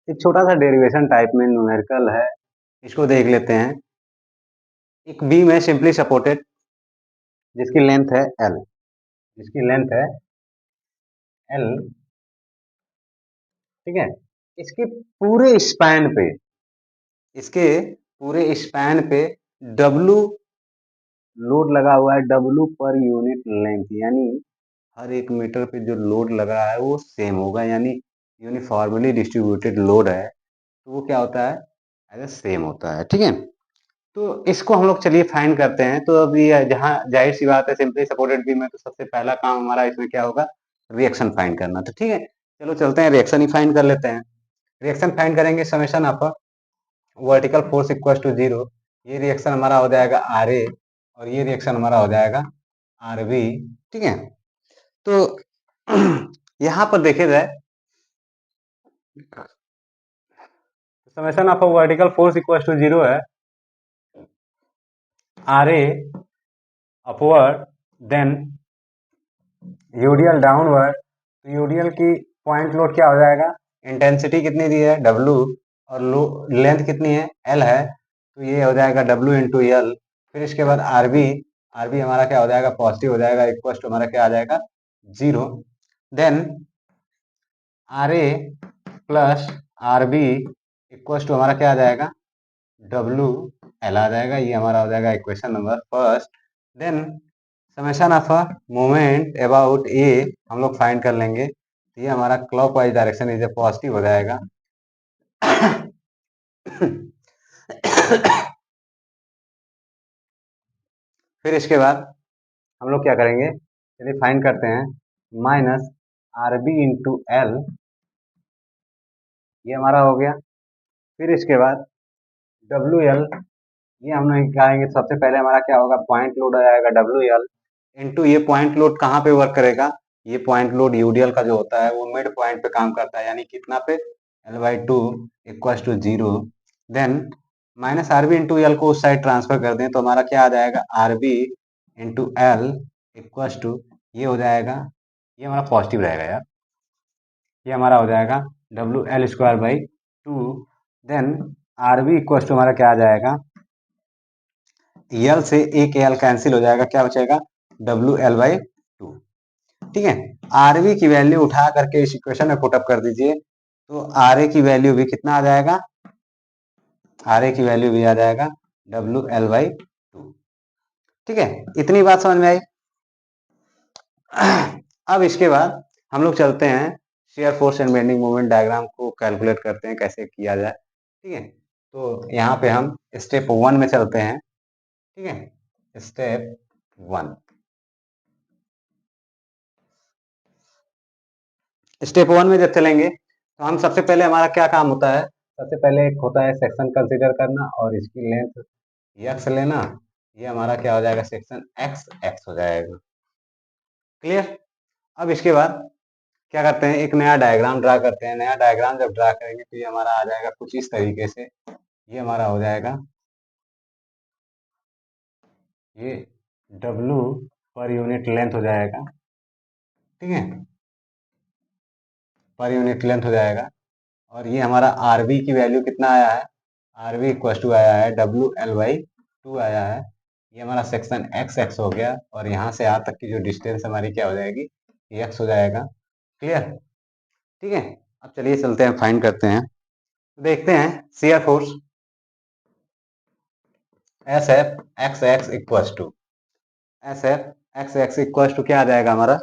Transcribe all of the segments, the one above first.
एक छोटा सा डेरिवेशन टाइप में न्यूमेरिकल है, इसको देख लेते हैं। एक बीम है सिंपली सपोर्टेड, जिसकी लेंथ है एल, जिसकी लेंथ है एल, ठीक है। इसके पूरे स्पैन पे, इसके पूरे स्पैन पे डब्लू लोड लगा हुआ है, डब्लू पर यूनिट लेंथ, यानी हर 1 मीटर पे जो लोड लग रहा है वो सेम होगा, यानी यूनिफॉर्मली डिस्ट्रीब्यूटेड लोड है, तो वो क्या होता है, अगर सेम होता है, ठीक है। तो इसको हम लोग चलिए फाइंड करते हैं। तो अब ये जहाँ जाहिर सी बात है सिंपली सपोर्टेड बीम है, तो सबसे पहला काम हमारा इसमें क्या होगा, रिएक्शन फाइंड करना। तो ठीक है, चलो चलते हैं रिएक्शन ही फाइंड कर लेते हैं। रिएक्शन फाइंड करेंगे, summation of vertical force equal to 0, ये रिएक्शन हमारा हो जाएगा आर ए, और ये रिएक्शन हमारा हो जाएगा आर बी, ठीक है। तो यहाँ पर देखे जाए, summation of vertical force equal to 0 है R A upward then UDL downward. तो यूडीएल की पॉइंट लोड क्या हो जाएगा, इंटेंसिटी कितनी दी है डब्लू, और लेंथ कितनी है एल है, तो ये हो जाएगा डब्लू इंटू एल। फिर इसके बाद आरबी, आरबी हमारा क्या हो जाएगा, पॉजिटिव हो जाएगा, इक्वल टू हमारा क्या आ जाएगा, 0। Then R A plus R B equal to हमारा क्या आ जाएगा, डब्लू एल आ जाएगा। ये हमारा हो जाएगा equation number first. Then summation of moment about A हम लोग फाइंड कर लेंगे, तो ये हमारा clockwise direction is a positive हो जाएगा। फिर इसके बाद हम लोग क्या करेंगे, चलिए फाइंड करते हैं, minus R B into L, ये हमारा हो गया। फिर इसके बाद डब्ल्यू एल, ये हम लोग निकालेंगे। सबसे पहले हमारा क्या होगा, पॉइंट लोड आ जाएगा डब्ल्यू एल इंटू, ये पॉइंट लोड कहाँ पे वर्क करेगा, ये पॉइंट लोड यूडीएल का जो होता है वो मिड पॉइंट पे काम करता है, यानी कितना पे, L by two equal to 0। Then minus R B into L को उस साइड ट्रांसफर कर दें, तो हमारा क्या आ जाएगा, R B into L equal to, ये हो जाएगा, ये हमारा पॉजिटिव रहेगा यार, ये हमारा हो जाएगा W L square by 2। Then R B equal to हमारा क्या आ जाएगा, एल से एक एल कैंसिल हो जाएगा, क्या बचेगा, डब्ल्यू एल बाई 2, ठीक है। आरबी की वैल्यू उठा करके इस इक्वेशन में पुटअप कर दीजिए, तो आर ए की वैल्यू भी कितना आ जाएगा, आर ए की वैल्यू भी आ जाएगा डब्ल्यू एल बाई 2, ठीक है। इतनी बात समझ में आई। अब इसके बाद हम लोग चलते हैं shear force and bending moment diagram को कैलकुलेट करते हैं कैसे किया जाए, ठीक है। तो यहाँ पे हम स्टेप 1 में चलते हैं, ठीक है, स्टेप 1। स्टेप 1 में जब चलेंगे तो हम सबसे पहले हमारा क्या काम होता है, सबसे पहले एक होता है सेक्शन कंसीडर करना और इसकी लेंथ एक्स लेना, ये हमारा क्या हो जाएगा, सेक्शन एक्स एक्स हो जाएगा, क्लियर। अब इसके बाद क्या करते हैं, एक नया डायग्राम ड्रा करते हैं। नया डायग्राम जब ड्रा करेंगे तो ये हमारा आ जाएगा कुछ इस तरीके से, ये हमारा हो जाएगा, ये डब्लू पर यूनिट लेंथ हो जाएगा, ठीक है, पर यूनिट लेंथ हो जाएगा। और ये हमारा आर बी की वैल्यू कितना आया है, आर बी इक्व टू आया है डब्ल्यू एल बाई 2 आया है। ये हमारा सेक्शन एक्स एक्स हो गया, और यहाँ से यहाँ तक की जो डिस्टेंस हमारी क्या हो जाएगी, एक्स हो जाएगा, क्लियर, ठीक है। अब चलिए चलते हैं फाइंड करते हैं, देखते हैं shear force S F X X equal to, S F X X equal to क्या आ जाएगा हमारा,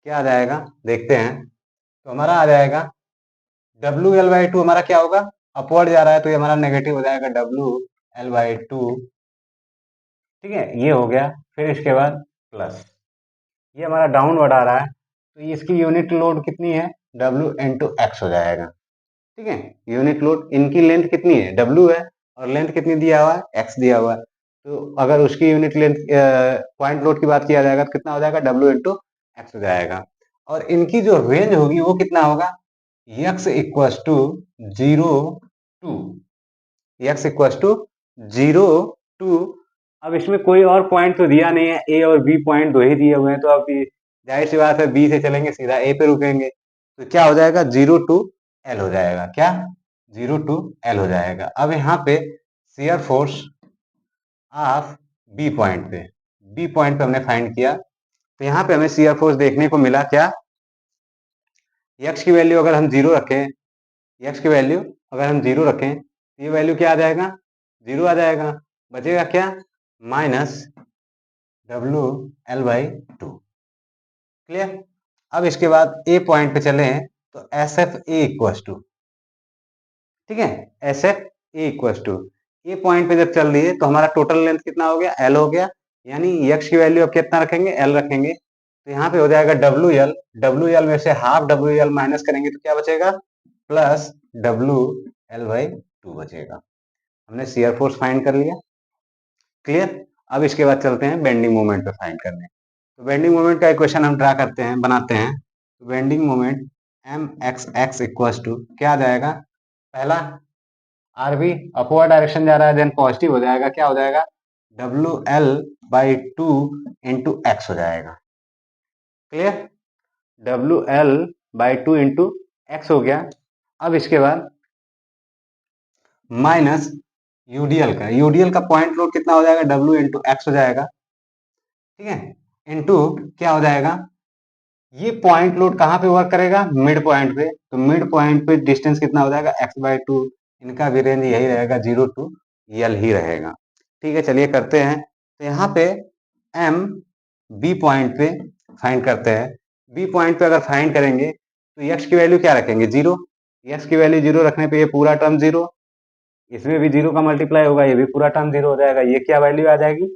क्या आ जाएगा, देखते हैं। तो हमारा आ जाएगा डब्ल्यू एल बाई 2, हमारा क्या होगा, अपवर्ड जा रहा है, तो ये हमारा नेगेटिव हो जाएगा डब्ल्यू एल बाई 2, ठीक है, ये हो गया। फिर इसके बाद प्लस, ये हमारा डाउनवर्ड आ रहा है, तो इसकी यूनिट लोड कितनी है, डब्ल्यू इंटू एक्स हो जाएगा, ठीक है। यूनिट लोड, इनकी लेंथ कितनी है, डब्ल्यू है, और लेंथ कितनी दिया हुआ है, एक्स दिया हुआ है। तो अगर उसकी यूनिट लेंथ पॉइंट लोड की बात किया जाएगा तो कितना हो जाएगा, डब्ल्यू इंटू एक्स हो जाएगा। और इनकी जो रेंज होगी वो कितना होगा, X equal to 0 to, X equal to 0 to, अब इसमें कोई और पॉइंट तो दिया नहीं है, ए और बी पॉइंट दो ही दिए हुए हैं, तो अब जाहिर सी बात है बी से चलेंगे सीधा ए पे रुकेंगे, तो क्या हो जाएगा 0 टू एल हो जाएगा, क्या 0 टू एल हो जाएगा। अब यहाँ पे shear force of B point पे हमने फाइंड किया, तो यहाँ पे हमें शियर फोर्स देखने को मिला क्या, यक्स की वैल्यू अगर हम जीरो रखें, यक्स की वैल्यू अगर हम जीरो रखें तो ये वैल्यू क्या आ जाएगा, जीरो आ जाएगा, बचेगा क्या minus W L by two. Clear. अब इसके बाद ए पॉइंट पे चले तो S F A equals to, ठीक है, S F A equals to, A point पे जब चल रही है तो हमारा टोटल लेंथ कितना हो गया, एल हो गया, यानी यक्स की वैल्यू अब कितना रखेंगे, एल रखेंगे, तो यहाँ पे हो जाएगा डब्ल्यू एल में से हाफ डब्ल्यू एल माइनस करेंगे तो क्या बचेगा, plus W L by to बचेगा। हमने शियर फोर्स फाइंड कर लिया। क्लियर। अब इसके बाद चलते हैं बेंडिंग मोमेंट पे फाइंड करने। तो बेंडिंग मोमेंट का इक्वेशन हम ड्रा करते हैं, बनाते हैं। तो bending moment M X X equal to क्या आ जाएगा, पहला आर बी अपवर्ड डायरेक्शन जा रहा है, देन पॉजिटिव हो जाएगा, क्या हो जाएगा W L by two into x हो जाएगा। Clear. W L by two into x हो गया। अब इसके बाद माइनस यूडीएल का पॉइंट लोड कितना हो जाएगा, डब्ल्यू इंटू एक्स हो जाएगा, ठीक है, इंटू क्या हो जाएगा, ये पॉइंट लोड कहाँ पे वर्क करेगा, मिड पॉइंट पे, तो मिड पॉइंट पे डिस्टेंस कितना हो जाएगा एक्स बाई टू, इनका भी रेंज यही रहेगा 0 टू एल ही रहेगा। ठीक है, चलिए करते हैं। तो यहाँ पे एम बी पॉइंट पे फाइंड करते हैं। बी पॉइंट पे अगर फाइंड करेंगे तो एक्स की वैल्यू क्या रखेंगे, जीरो, एक्स की वैल्यू जीरो रखने पे ये पूरा टर्म जीरो, इसमें भी जीरो का मल्टीप्लाई होगा, ये भी पूरा टर्म जीरो हो जाएगा, ये क्या वैल्यू आ जाएगी,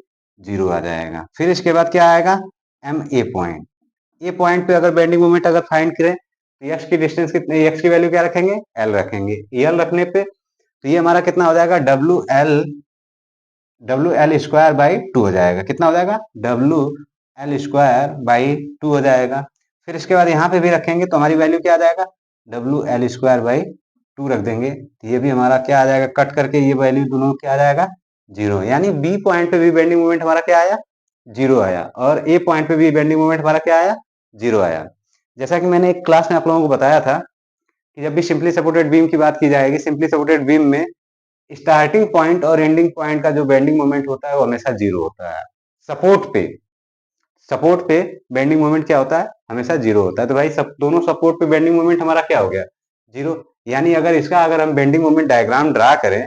जीरो आ जाएगा। फिर इसके बाद क्या आएगा, M A point, A point पे अगर बेंडिंग मोमेंट अगर फाइंड करें तो एक्स की डिस्टेंस कितने, एक्स की वैल्यू क्या रखेंगे, एल रखेंगे, एल रखने पे तो ये हमारा कितना हो जाएगा, W L square by two हो जाएगा, कितना हो जाएगा W L square by two हो जाएगा। फिर इसके बाद यहाँ पे भी रखेंगे तो हमारी वैल्यू क्या आ जाएगा, W L square by two रख देंगे, तो ये भी हमारा क्या आ जाएगा, कट करके ये वैल्यू दोनों क्या आ जाएगा, जीरो, यानी बी पॉइंट पे भी बेंडिंग मोमेंट हमारा क्या आया, जीरो आया, और ए पॉइंट पे भी बेंडिंग मोमेंट हमारा क्या आया, जीरो आया। जैसा कि मैंने एक क्लास में आप लोगों को बताया था कि जब भी सिंपली सपोर्टेड बीम की बात की जाएगी, सिंपली सपोर्टेड बीम में स्टार्टिंग पॉइंट और एंडिंग पॉइंट का जो बेंडिंग मोमेंट होता है वो हमेशा जीरो होता है। सपोर्ट पे बेंडिंग मोमेंट क्या होता है, हमेशा जीरो होता है। तो भाई सब दोनों सपोर्ट पे बेंडिंग मोमेंट हमारा क्या हो गया, जीरो, यानी अगर हम बेंडिंग मोमेंट डायग्राम ड्रा करें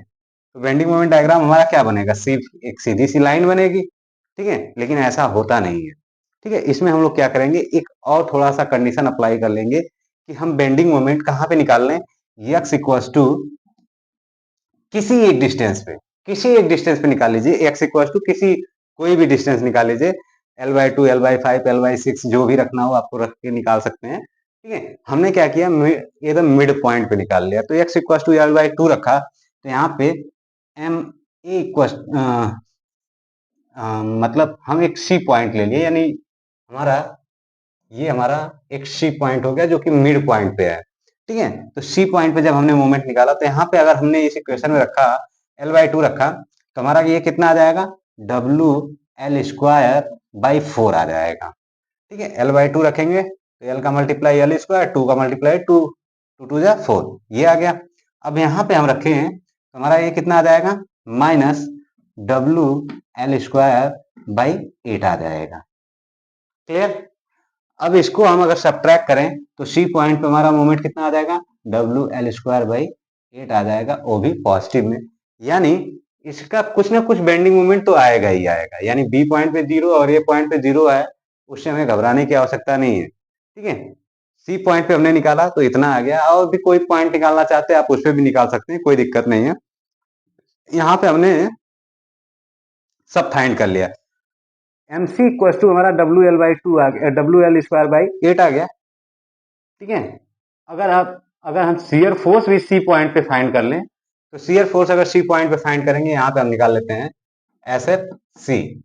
तो बेंडिंग मोमेंट डायग्राम हमारा क्या बनेगा, सिर्फ एक सीधी सी लाइन बनेगी, ठीक है, लेकिन ऐसा होता नहीं है। ठीक है, इसमें हम लोग क्या करेंगे, एक और थोड़ा सा कंडीशन अप्लाई कर लेंगे कि हम बेंडिंग मोमेंट कहाँ पे निकाल लें, एक्स इक्वल्स टू किसी एक डिस्टेंस पे निकाल लीजिए, एक्स इक्वल्स टू किसी कोई भी डिस्टेंस निकाल लीजिए, L by to, L by five, L by six, जो भी रखना हो आपको रख के निकाल सकते हैं। ठीक है, हमने क्या किया, एकदम मिड पॉइंट पे निकाल लिया, तो X equals to L by two रखा, तो यहाँ पे एम ए इक्वल्स मतलब हम एक सी पॉइंट ले लिए, यानी हमारा एक सी पॉइंट हो गया जो कि मिड पॉइंट पे है। ठीक है, तो सी पॉइंट पे जब हमने मोमेंट निकाला तो यहाँ पे अगर हमने इस इक्वेशन में रखा एल बाई टू रखा तो हमारा ये कितना आ जाएगा, W L square by four आ जाएगा। ठीक है, एल बाई टू रखेंगे तो एल का मल्टीप्लाई एल स्क्वायर, टू का मल्टीप्लाई टू, टू टू जा फोर, ये आ गया। अब यहाँ पे हम रखे हैं तो हमारा ये कितना आ जाएगा, minus W L square by eight आ जाएगा। क्लियर। अब इसको हम अगर सब्ट्रैक्ट करें तो सी पॉइंट पे हमारा मोमेंट कितना आ जाएगा, W L square by eight आ जाएगा, वो भी पॉजिटिव में, यानी इसका कुछ ना कुछ बेंडिंग मोमेंट तो आएगा ही आएगा, यानी बी पॉइंट पे जीरो और ए पॉइंट पे जीरो है, उससे हमें घबराने की आवश्यकता नहीं है। ठीक है, सी पॉइंट पे हमने निकाला तो इतना आ गया, और भी कोई पॉइंट निकालना चाहते हैं आप उस पर भी निकाल सकते हैं, कोई दिक्कत नहीं है। यहाँ पे हमने सब फाइंड कर लिया, एम सी इक्वल टू हमारा डब्ल्यू एल बाई टू आ गया, W L square by eight आ गया। ठीक है, अगर हम शियर फोर्स भी सी पॉइंट पे फाइंड कर लें तो शियर फोर्स अगर सी पॉइंट पे फाइंड करेंगे, यहाँ पे हम निकाल लेते हैं S F C.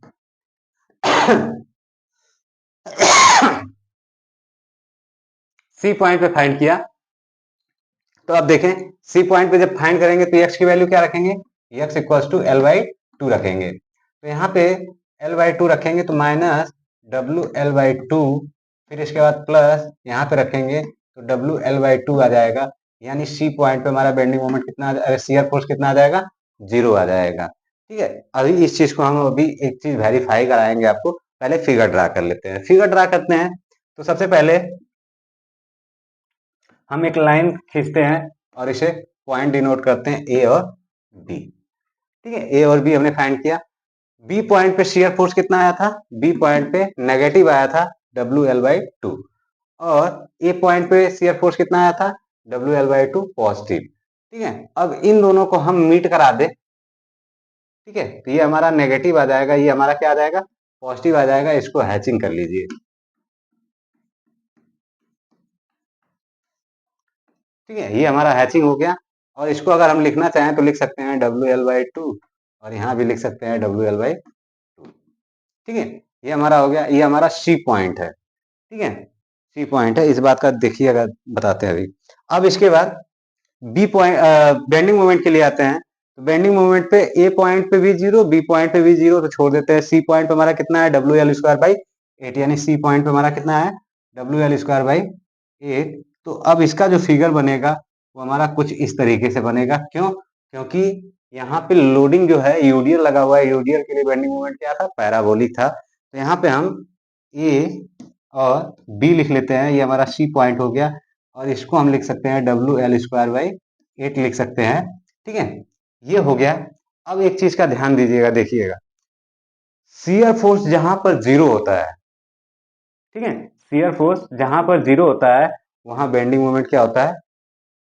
C point पे फाइंड किया तो अब देखें सी पॉइंट पे जब फाइंड करेंगे तो एक्स की वैल्यू क्या रखेंगे, X equal to L by two रखेंगे, तो यहाँ पे एल बाई टू रखेंगे तो minus W L by two फिर इसके बाद प्लस यहाँ पे रखेंगे तो WL/2 आ जाएगा, यानी सी पॉइंट पे हमारा बेंडिंग मोमेंट कितना, शियर फोर्स कितना आ जाएगा, 0 आ जाएगा। ठीक है, अभी इस चीज को हम अभी एक चीज वेरीफाई कराएंगे आपको, पहले फिगर ड्रा कर लेते हैं। फिगर ड्रा करते हैं तो सबसे पहले हम एक लाइन खींचते हैं और इसे पॉइंट डिनोट करते हैं ए और बी। ठीक है, ए और बी हमने फाइंड किया। बी पॉइंट पे शियर फोर्स कितना आया था, बी पॉइंट पे नेगेटिव आया था WL/2, और ए पॉइंट पे शियर फोर्स कितना आया था, WL/2 पॉजिटिव। ठीक है, अब इन दोनों को हम मीट करा दे। ठीक है, तो ये हमारा नेगेटिव आ जाएगा, ये हमारा क्या आ जाएगा, पॉजिटिव आ जाएगा। इसको हैचिंग कर लीजिए। ठीक है, ये हमारा हैचिंग हो गया, और इसको अगर हम लिखना चाहें तो लिख सकते हैं WL/2, और यहाँ भी लिख सकते हैं WL/2। ठीक है, ये हमारा हो गया, ये हमारा सी पॉइंट है। ठीक है, सी पॉइंट है, इस बात का देखिएगा, बताते हैं अभी। अब इसके बाद बी पॉइंट बेंडिंग मोमेंट के लिए आते हैं। तो बेंडिंग मोमेंट पे ए पॉइंट पे भी 0, बी पॉइंट पे भी 0, तो छोड़ देते हैं। सी पॉइंट पे हमारा कितना है, WL²/8, यानी सी पॉइंट पे हमारा कितना है, WL²/8। तो अब इसका जो फिगर बनेगा वो हमारा कुछ इस तरीके से बनेगा। क्यों, क्योंकि यहाँ पे लोडिंग जो है, यूडियल लगा हुआ है। यूडियल के लिए बेंडिंग मोमेंट क्या था, पैराबोलिक था। तो यहाँ पे हम ए और बी लिख लेते हैं, ये हमारा सी पॉइंट हो गया, और इसको हम लिख सकते हैं WL²/8 लिख सकते हैं। ठीक है, ये हो गया। अब एक चीज का ध्यान दीजिएगा, देखिएगा, शियर फोर्स जहां पर 0 होता है, ठीक है, शियर फोर्स जहां पर 0 होता है, वहां बेंडिंग मोमेंट क्या होता है,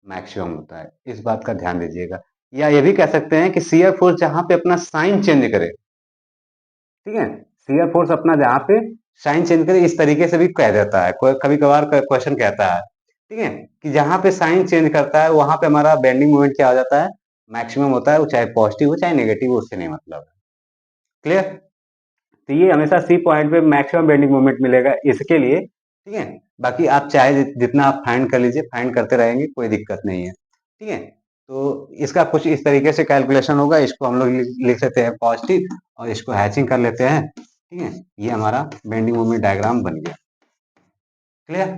मैक्सिमम होता है। इस बात का ध्यान दीजिएगा। या ये भी कह सकते हैं कि शियर फोर्स जहां पे अपना साइन चेंज करे, ठीक है, शियर फोर्स अपना जहां पे साइन चेंज करे, इस तरीके से भी कह देता है, कभी कभार क्वेश्चन कहता है। ठीक है, कि जहां पे साइन चेंज करता है वहां पे हमारा बेंडिंग मोमेंट क्या हो जाता है, मैक्सिमम होता है। वो चाहे पॉजिटिव हो चाहे नेगेटिव हो, उससे नहीं मतलब है। क्लियर, तो ये हमेशा सी पॉइंट पे मैक्सिमम बेंडिंग मोमेंट मिलेगा इसके लिए। ठीक है, बाकी आप चाहे जितना आप फाइंड कर लीजिए, फाइंड करते रहेंगे, कोई दिक्कत नहीं है। ठीक है, तो इसका कुछ इस तरीके से कैलकुलेशन होगा। इसको हम लोग लिख लेते हैं पॉजिटिव, और इसको हैचिंग कर लेते हैं। ठीक है, ये हमारा बेंडिंग मोमेंट डायग्राम बन गया। क्लियर,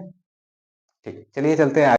ठीक, चलिए चलते हैं।